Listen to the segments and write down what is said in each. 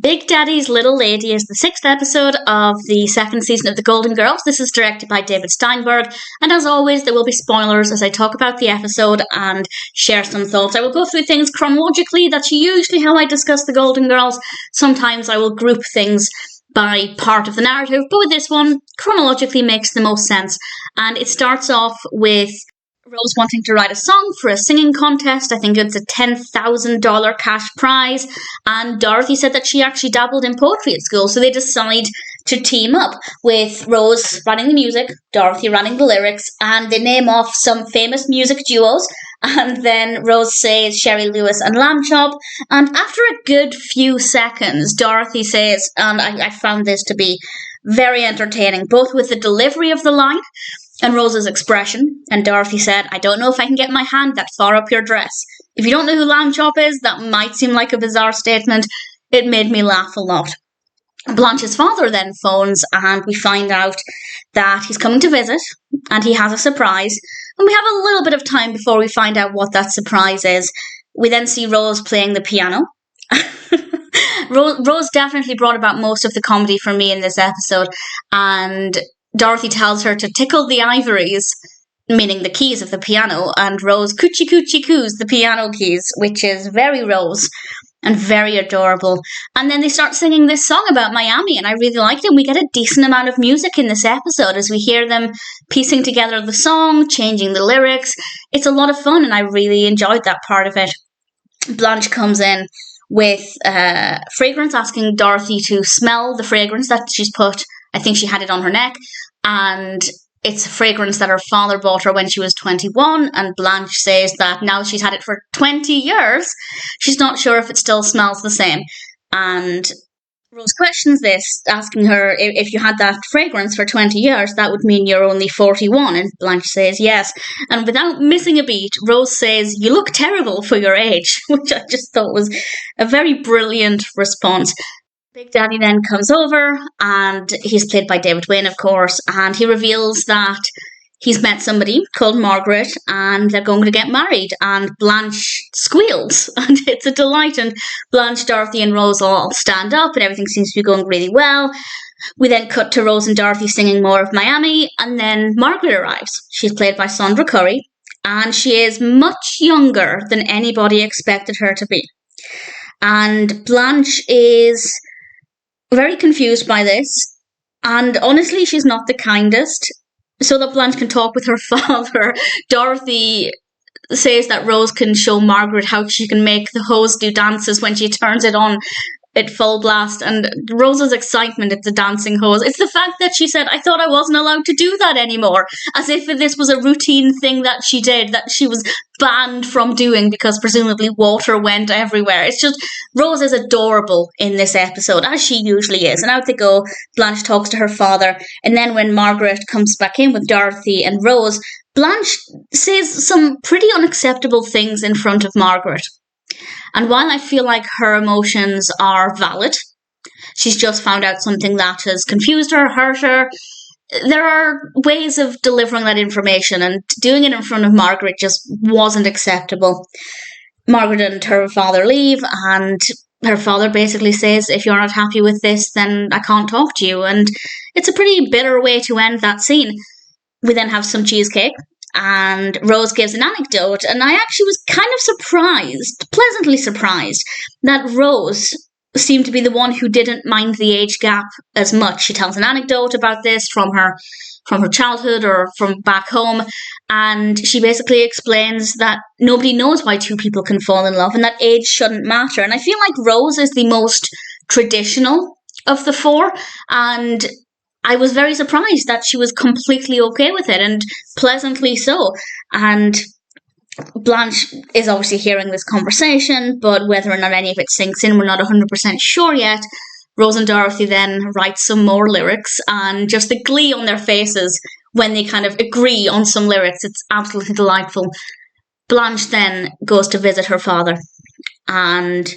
Big Daddy's Little Lady is the 6th episode of the 2nd season of The Golden Girls. This is directed by David Steinberg, and as always, there will be spoilers as I talk about the episode and share some thoughts. I will go through things chronologically. That's usually how I discuss The Golden Girls. Sometimes I will group things by part of the narrative, but with this one, chronologically makes the most sense. And it starts off with Rose wanting to write a song for a singing contest. I think it's a $10,000 cash prize. And Dorothy said that she actually dabbled in poetry at school. So they decide to team up with Rose writing the music, Dorothy writing the lyrics, and they name off some famous music duos. And then Rose says Sherry Lewis and Lamb Chop. And after a good few seconds, Dorothy says, and I found this to be very entertaining, both with the delivery of the line and Rose's expression. And Dorothy said, "I don't know if I can get my hand that far up your dress." If you don't know who Lamb Chop is, that might seem like a bizarre statement. It made me laugh a lot. Blanche's father then phones and we find out that he's coming to visit and he has a surprise. And we have a little bit of time before we find out what that surprise is. We then see Rose playing the piano. Rose definitely brought about most of the comedy for me in this episode. And Dorothy tells her to tickle the ivories, meaning the keys of the piano, and Rose coochie coochie coos the piano keys, which is very Rose and very adorable. And then they start singing this song about Miami, and I really liked it. We get a decent amount of music in this episode as we hear them piecing together the song, changing the lyrics. It's a lot of fun, and I really enjoyed that part of it. Blanche comes in with fragrance, asking Dorothy to smell the fragrance that she's put. I think she had it on her neck, and it's a fragrance that her father bought her when she was 21, and Blanche says that now she's had it for 20 years, she's not sure if it still smells the same. And Rose questions this, asking her, if you had that fragrance for 20 years, that would mean you're only 41, and Blanche says yes. And without missing a beat, Rose says, "You look terrible for your age," which I just thought was a very brilliant response. Big Daddy then comes over, and he's played by David Wayne, of course, and he reveals that he's met somebody called Margaret, and they're going to get married, and Blanche squeals, and it's a delight, and Blanche, Dorothy, and Rose all stand up, and everything seems to be going really well. We then cut to Rose and Dorothy singing more of Miami, and then Margaret arrives. She's played by Sondra Currie, and she is much younger than anybody expected her to be. And Blanche is very confused by this, and honestly she's not the kindest. So that Blanche can talk with her father, Dorothy says that Rose can show Margaret how she can make the hose do dances when she turns it on at full blast, and Rose's excitement at the dancing hose. It's the fact that she said, "I thought I wasn't allowed to do that anymore," as if this was a routine thing that she did, that she was banned from doing because presumably water went everywhere. It's just, Rose is adorable in this episode, as she usually is. And out they go. Blanche talks to her father, and then when Margaret comes back in with Dorothy and Rose, Blanche says some pretty unacceptable things in front of Margaret. And while I feel like her emotions are valid, she's just found out something that has confused her, hurt her. There are ways of delivering that information, and doing it in front of Margaret just wasn't acceptable. Margaret and her father leave, and her father basically says, "If you're not happy with this, then I can't talk to you." And it's a pretty bitter way to end that scene. We then have some cheesecake, and Rose gives an anecdote, and I actually was kind of surprised, pleasantly surprised, that Rose seemed to be the one who didn't mind the age gap as much. She tells an anecdote about this from her childhood or from back home, and she basically explains that nobody knows why two people can fall in love and that age shouldn't matter. And I feel like Rose is the most traditional of the four, and I was very surprised that she was completely okay with it, and pleasantly so. And Blanche is obviously hearing this conversation, but whether or not any of it sinks in, we're not 100% sure yet. Rose and Dorothy then write some more lyrics, and just the glee on their faces when they kind of agree on some lyrics, it's absolutely delightful. Blanche then goes to visit her father, and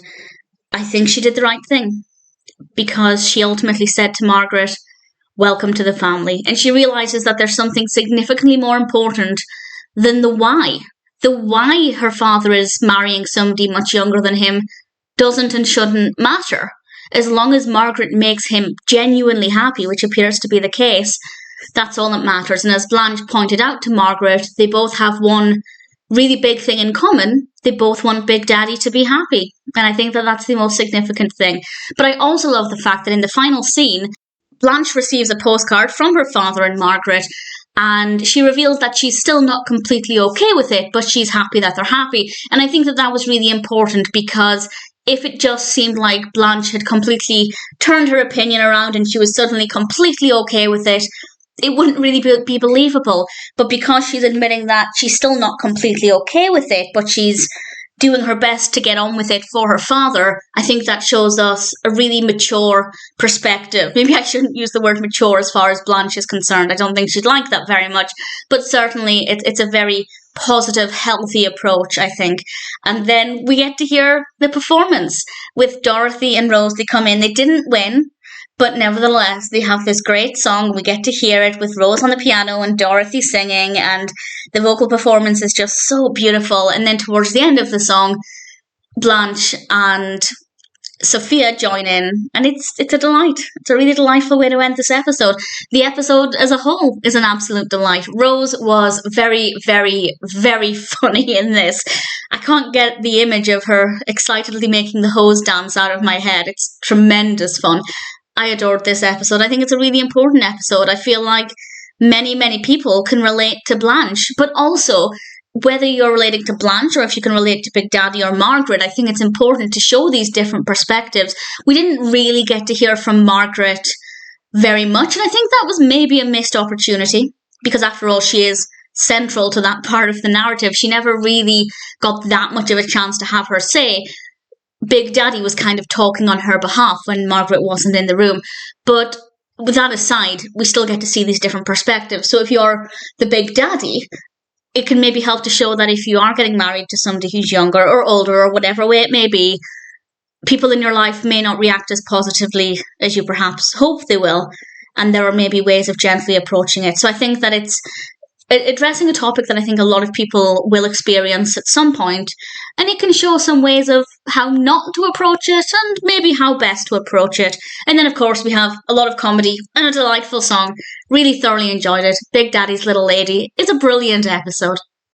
I think she did the right thing, because she ultimately said to Margaret, "Welcome to the family." And she realises that there's something significantly more important than the why. The why her father is marrying somebody much younger than him doesn't and shouldn't matter. as long as Margaret makes him genuinely happy, which appears to be the case, that's all that matters. And as Blanche pointed out to Margaret, they both have one really big thing in common. They both want Big Daddy to be happy. And I think that that's the most significant thing. But I also love the fact that in the final scene, Blanche receives a postcard from her father and Margaret, and she reveals that she's still not completely okay with it, but she's happy that they're happy. And I think that that was really important, because if it just seemed like Blanche had completely turned her opinion around and she was suddenly completely okay with it, it wouldn't really be believable. But because she's admitting that she's still not completely okay with it, but she's doing her best to get on with it for her father, I think that shows us a really mature perspective. Maybe I shouldn't use the word mature as far as Blanche is concerned. I don't think she'd like that very much. But certainly it's a very positive, healthy approach, I think. And then we get to hear the performance with Dorothy and Rose. They come in. They didn't win, but nevertheless, they have this great song. We get to hear it with Rose on the piano and Dorothy singing, and the vocal performance is just so beautiful. And then towards the end of the song, Blanche and Sophia join in, and it's a delight. It's a really delightful way to end this episode. The episode as a whole is an absolute delight. Rose was very, very, very funny in this. I can't get the image of her excitedly making the hose dance out of my head. It's tremendous fun. I adored this episode. I think it's a really important episode. I feel like many, many people can relate to Blanche, but also whether you're relating to Blanche or if you can relate to Big Daddy or Margaret, I think it's important to show these different perspectives. We didn't really get to hear from Margaret very much, and I think that was maybe a missed opportunity, because after all, she is central to that part of the narrative. She never really got that much of a chance to have her say. Big Daddy was kind of talking on her behalf when Margaret wasn't in the room. But with that aside, we still get to see these different perspectives. So if you're the Big Daddy, it can maybe help to show that if you are getting married to somebody who's younger or older or whatever way it may be, people in your life may not react as positively as you perhaps hope they will. And there are maybe ways of gently approaching it. So I think that it's addressing a topic that I think a lot of people will experience at some point, and it can show some ways of how not to approach it and maybe how best to approach it. And then, of course, we have a lot of comedy and a delightful song. Really thoroughly enjoyed it. Big Daddy's Little Lady is a brilliant episode.